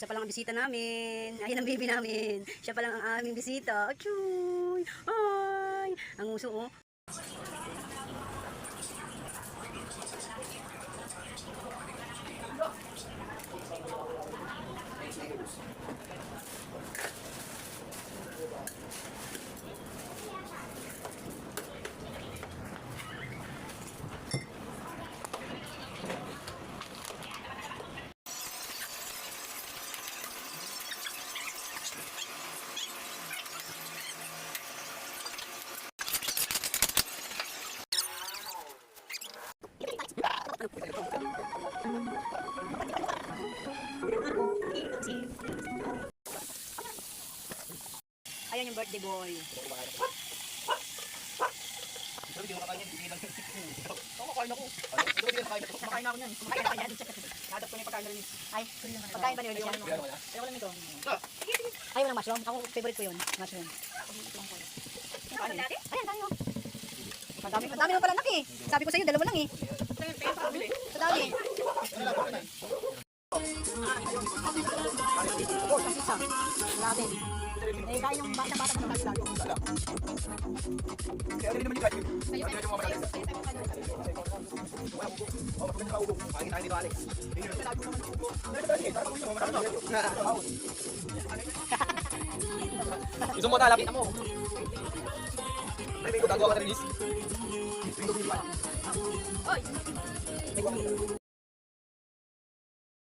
Siya pa lang ang bisita namin. Ayan ang baby namin. Siya pa lang ang aming bisita. Achuy! Ay! Ang uso, oh. Ayan yung birthday boy. Kumakain ako. Kumakain ako yan. Kumakain ka yan. Hadap ko na yung pagkain na rin. Ay, pagkain ba nyo? Ayaw lang ito. Ayaw ng mushroom. Ako, favorite ko yun. Mushroom. Kain. Ayan, tayo. Madami mo pala nak eh. Sabi ko sa iyo, dalawa lang eh. Sa dami. Oh, isang isa. Grabe. Eh, kain yung bata-bata ng lalo. Gusto mo talapit mo. Ay, may gagawa ka na rin. Oy!